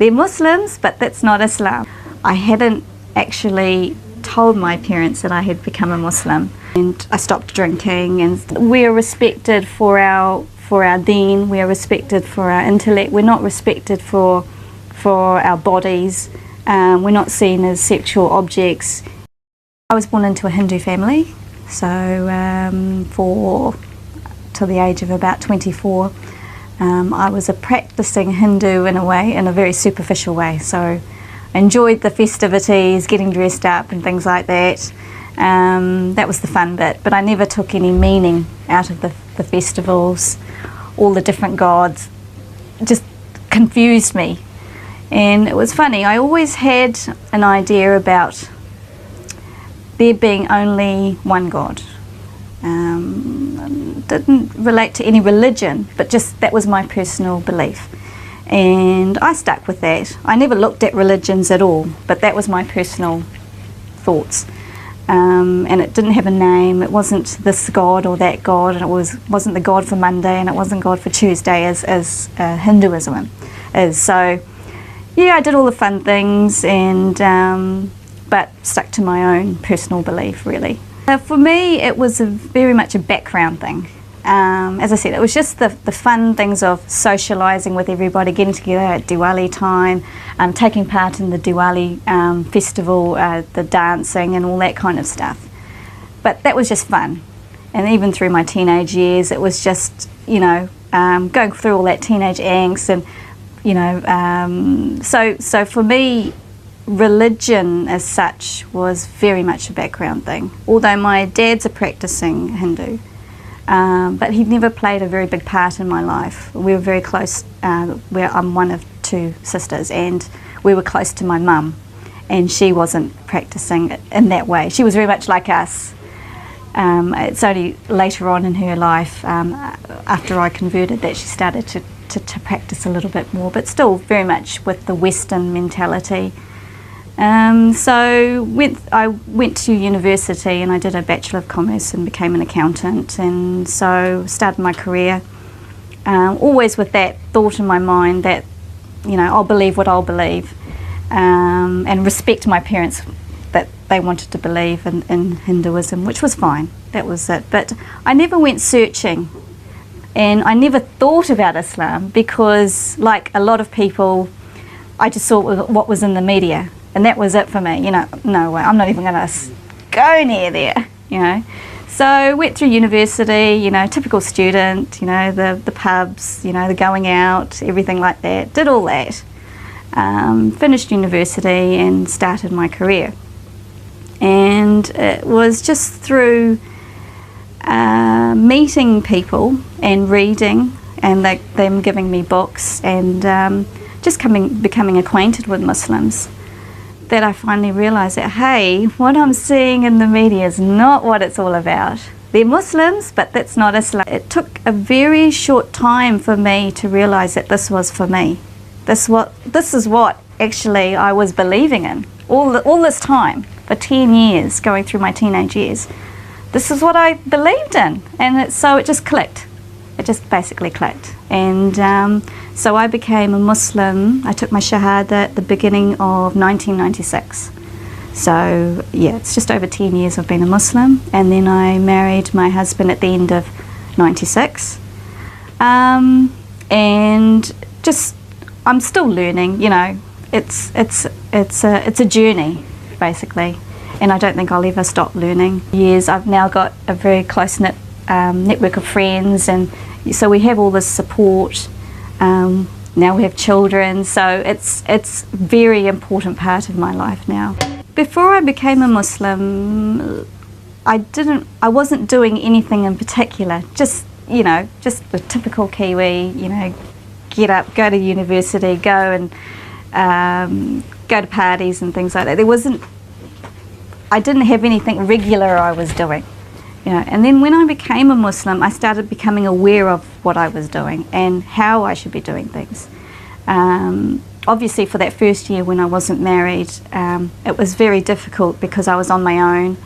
They're Muslims, but that's not Islam. I hadn't actually told my parents that I had become a Muslim, and I stopped drinking, and we are respected for our deen, we are respected for our intellect, we're not respected for our bodies, we're not seen as sexual objects. I was born into a Hindu family, so till the age of about 24. I was a practicing Hindu in a way, in a very superficial way, so I enjoyed the festivities, getting dressed up and things like that. That was the fun bit, but I never took any meaning out of the festivals. All the different gods just confused me. And it was funny, I always had an idea about there being only one God. Didn't relate to any religion, but just that was my personal belief. And I stuck with that. I never looked at religions at all, but that was my personal thoughts. And it didn't have a name. It wasn't this God or that God, and it wasn't the God for Monday, and it wasn't God for Tuesday as Hinduism is. So yeah, I did all the fun things, and but stuck to my own personal belief, really. For me, it was very much a background thing. As I said, it was just the fun things of socialising with everybody, getting together at Diwali time, taking part in the Diwali festival, the dancing and all that kind of stuff. But that was just fun. And even through my teenage years, it was just, you know, going through all that teenage angst, and, you know, so for me, religion as such was very much a background thing. Although my dad's a practicing Hindu, but he never played a very big part in my life. We were very close, where I'm one of two sisters, and we were close to my mum, and she wasn't practicing in that way. She was very much like us. It's only later on in her life, after I converted, that she started to practice a little bit more, but still very much with the Western mentality. So I went to university, and I did a Bachelor of Commerce and became an accountant, and so started my career, always with that thought in my mind that, you know, I'll believe what I'll believe, and respect my parents that they wanted to believe in Hinduism, which was fine, that was it. But I never went searching, and I never thought about Islam, because like a lot of people, I just saw what was in the media. And that was it for me, you know, no way, I'm not even going to go near there, you know. So went through university, you know, typical student, you know, the pubs, you know, the going out, everything like that, did all that. Finished university and started my career. And it was just through meeting people and reading, and them giving me books, and just becoming acquainted with Muslims, that I finally realised that, hey, what I'm seeing in the media is not what it's all about. They're Muslims, but that's not Islam. It took a very short time for me to realise that this was for me. This is what actually I was believing in all this time, for 10 years, going through my teenage years. This is what I believed in, and so it just clicked. It just basically clicked. And so I became a Muslim. I took my Shahada at the beginning of 1996. So yeah, it's just over 10 years I've been a Muslim. And then I married my husband at the end of 96. And just, I'm still learning, you know. It's a journey, basically. And I don't think I'll ever stop learning. I've now got a very close-knit network of friends, and so we have all this support. Now we have children, so it's a very important part of my life now. Before I became a Muslim, I wasn't doing anything in particular. Just, you know, just the typical Kiwi, you know, get up, go to university, go and go to parties and things like that. I didn't have anything regular I was doing. You know, and then when I became a Muslim, I started becoming aware of what I was doing and how I should be doing things. Obviously, for that first year when I wasn't married, it was very difficult because I was on my own.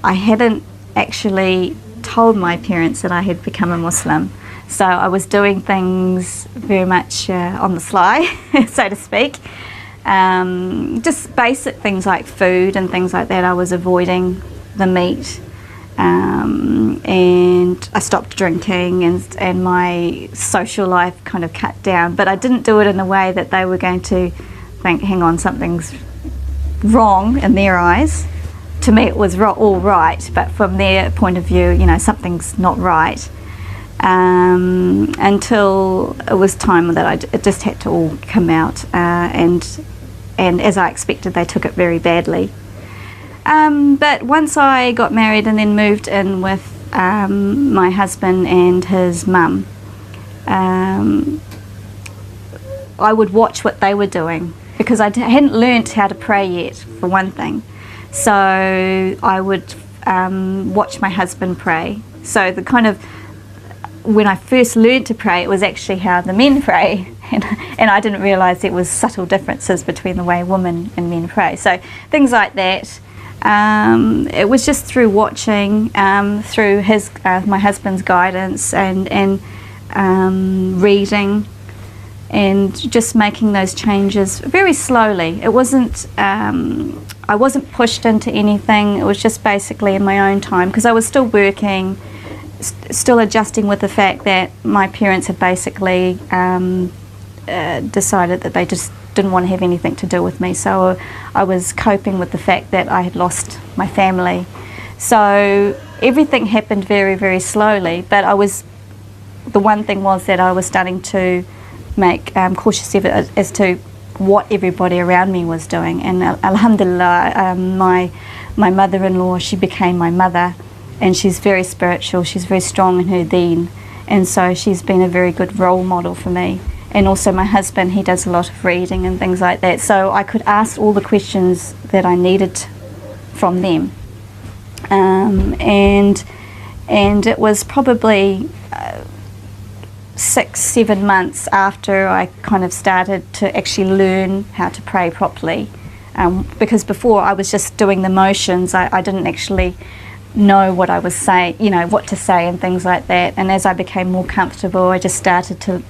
I hadn't actually told my parents that I had become a Muslim. So I was doing things very much on the sly, so to speak. Just basic things like food and things like that. I was avoiding the meat, and I stopped drinking, and my social life kind of cut down. But I didn't do it in a way that they were going to think, hang on, something's wrong in their eyes. To me it was all right, but from their point of view, you know, something's not right. Until it was time that it just had to all come out, and as I expected, they took it very badly. But once I got married and then moved in with my husband and his mum, I would watch what they were doing, because I hadn't learnt how to pray yet, for one thing. So I would watch my husband pray. So the kind of, when I first learned to pray, it was actually how the men pray, and I didn't realise there was subtle differences between the way women and men pray. So things like that. It was just through watching, through my husband's guidance, and reading, and just making those changes very slowly. It wasn't, I wasn't pushed into anything. It was just basically in my own time, because I was still working, still adjusting with the fact that my parents had basically decided that they just didn't want to have anything to do with me. So I was coping with the fact that I had lost my family. So everything happened very, very slowly, but the one thing was that I was starting to make cautious effort as to what everybody around me was doing. And alhamdulillah, my mother-in-law, she became my mother, and she's very spiritual, she's very strong in her deen, and so she's been a very good role model for me. And also my husband, he does a lot of reading and things like that, so I could ask all the questions that I needed from them. And it was probably 6-7 months after I kind of started to actually learn how to pray properly, because before I was just doing the motions. I didn't actually know what I was saying, you know, what to say and things like that. And as I became more comfortable, I just started to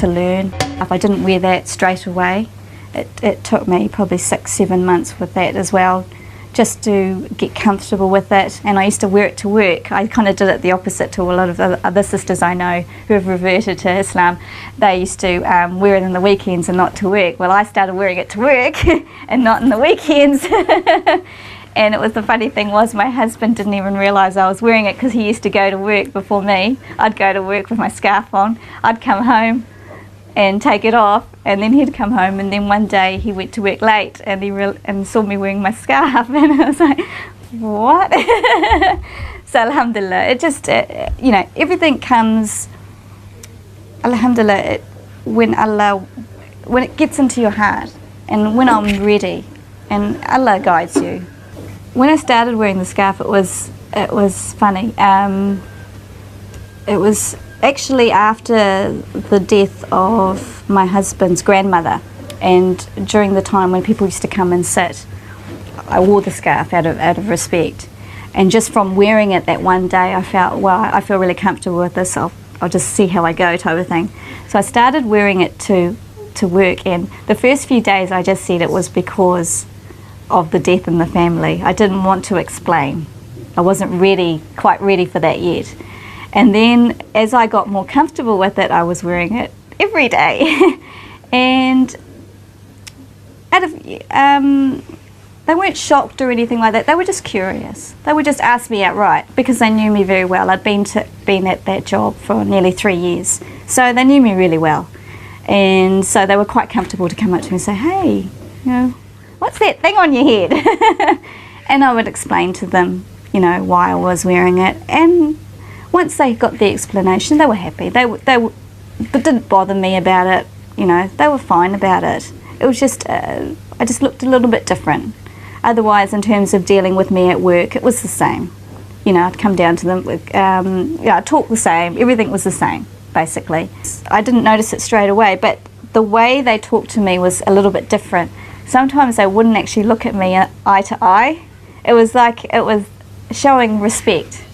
learn. If I didn't wear that straight away, it took me probably 6-7 months with that as well, just to get comfortable with it. And I used to wear it to work. I kind of did it the opposite to a lot of the other sisters I know who have reverted to Islam. They used to wear it in the weekends and not to work. Well, I started wearing it to work and not in the weekends. And it was, the funny thing was, my husband didn't even realise I was wearing it, because he used to go to work before me. I'd go to work with my scarf on, I'd come home and take it off, and then he'd come home, and then one day he went to work late and and saw me wearing my scarf, and I was like, what? So alhamdulillah, it just, you know, everything comes, alhamdulillah, when it gets into your heart, and when I'm ready, and Allah guides you. When I started wearing the scarf, it was funny. It was actually after the death of my husband's grandmother, and during the time when people used to come and sit, I wore the scarf out of respect. And just from wearing it that one day, I felt, well, I feel really comfortable with this. I'll just see how I go, type of thing. So I started wearing it to work, and the first few days I just said it was because of the death in the family. I didn't want to explain. I wasn't quite ready for that yet. And then as I got more comfortable with it, I was wearing it every day. And they weren't shocked or anything like that. They were just curious. They would just ask me outright, because they knew me very well. I'd been at that job for nearly 3 years, so they knew me really well. And so they were quite comfortable to come up to me and say, hey, you know, what's that thing on your head? And I would explain to them, you know, why I was wearing it. And once they got the explanation, they were happy. They didn't bother me about it, you know, they were fine about it. It was just, I just looked a little bit different. Otherwise, in terms of dealing with me at work, it was the same. You know, I'd come down to them, yeah, I'd talk the same, everything was the same, basically. I didn't notice it straight away, but the way they talked to me was a little bit different. Sometimes they wouldn't actually look at me eye to eye. It was like, it was showing respect.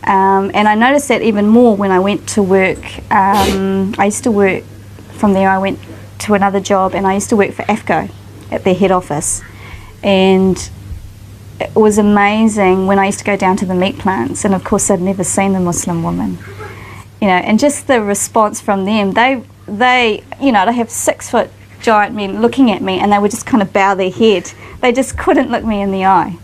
And I noticed that even more when I went to work. I used to work, from there I went to another job, and I used to work for AFCO at their head office. And it was amazing when I used to go down to the meat plants, and of course I'd never seen a Muslim woman. You know, and just the response from them, they you know, they have 6-foot giant men looking at me, and they would just kind of bow their head. They just couldn't look me in the eye.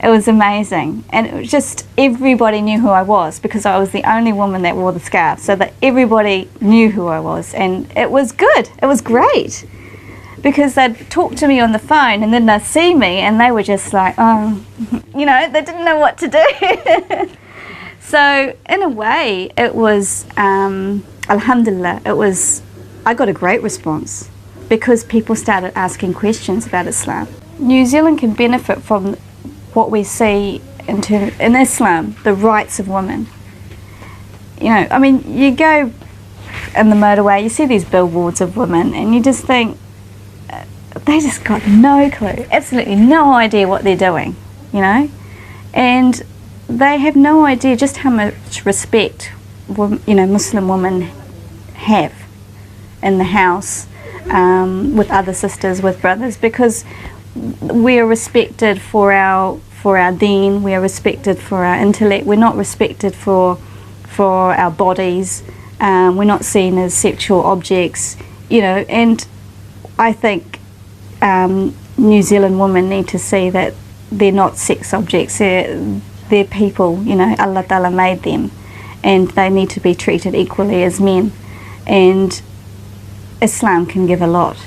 It was amazing, and it was just, everybody knew who I was because I was the only woman that wore the scarf, so that everybody knew who I was, and it was good. It was great because they'd talk to me on the phone, and then they'd see me, and they were just like, oh, you know, they didn't know what to do. So in a way, it was, alhamdulillah, I got a great response because people started asking questions about Islam. New Zealand can benefit from what we see in Islam, the rights of women. You know, I mean, you go in the motorway, you see these billboards of women, and you just think, they just got no clue, absolutely no idea what they're doing, you know? And they have no idea just how much respect, you know, Muslim women have in the house, with other sisters, with brothers, because we are respected for our deen, we are respected for our intellect, we're not respected for our bodies, we're not seen as sexual objects, you know. And I think New Zealand women need to see that they're not sex objects, they're people, you know, Allah Ta'ala made them, and they need to be treated equally as men. And Islam can give a lot.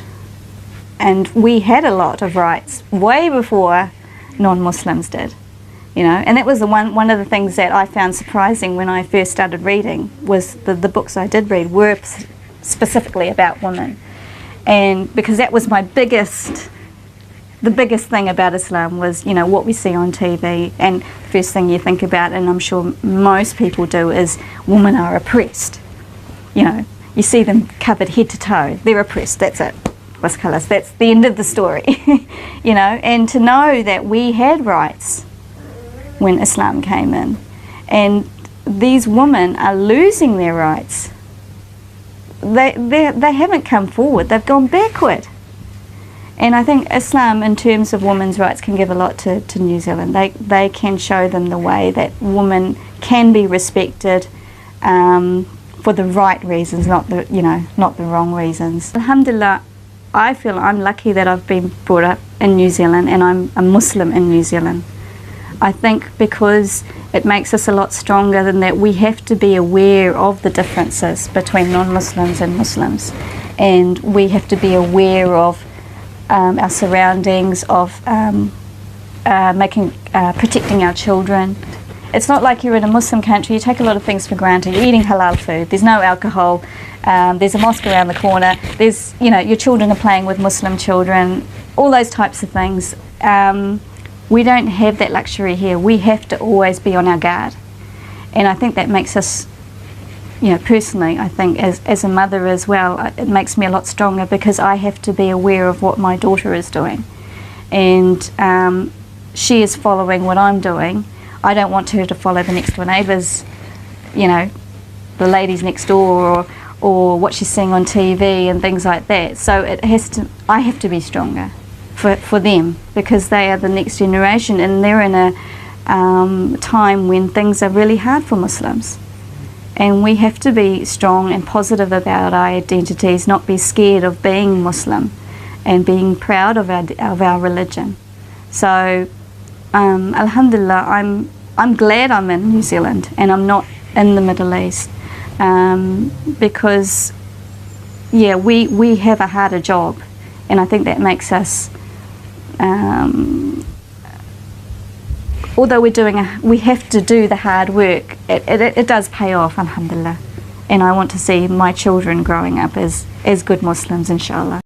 And we had a lot of rights way before non-Muslims did, you know. And that was one of the things that I found surprising when I first started reading, was the books I did read were specifically about women. And because that was the biggest thing about Islam was, you know, what we see on TV, and the first thing you think about, and I'm sure most people do, is women are oppressed. You know, you see them covered head to toe, they're oppressed, that's it. That's the end of the story. You know, and to know that we had rights when Islam came in, and these women are losing their rights. They haven't come forward, they've gone backward. And I think Islam, in terms of women's rights, can give a lot to New Zealand. They can show them the way that women can be respected for the right reasons, not the wrong reasons. Alhamdulillah, I feel I'm lucky that I've been brought up in New Zealand, and I'm a Muslim in New Zealand. I think because it makes us a lot stronger than that. We have to be aware of the differences between non-Muslims and Muslims, and we have to be aware of our surroundings, of protecting our children. It's not like you're in a Muslim country, you take a lot of things for granted. You're eating halal food, there's no alcohol, there's a mosque around the corner, there's, you know, your children are playing with Muslim children, all those types of things. We don't have that luxury here. We have to always be on our guard. And I think that makes us, you know, personally, I think as a mother as well, it makes me a lot stronger because I have to be aware of what my daughter is doing. And she is following what I'm doing. I don't want her to follow the next door neighbours, you know, the ladies next door, or what she's seeing on TV and things like that. So I have to be stronger for them, because they are the next generation, and they're in a time when things are really hard for Muslims. And we have to be strong and positive about our identities, not be scared of being Muslim, and being proud of our religion. So alhamdulillah, I'm glad I'm in New Zealand and I'm not in the Middle East, because yeah, we have a harder job, and I think that makes us, although we have to do the hard work, it does pay off, alhamdulillah. And I want to see my children growing up as good Muslims, inshallah.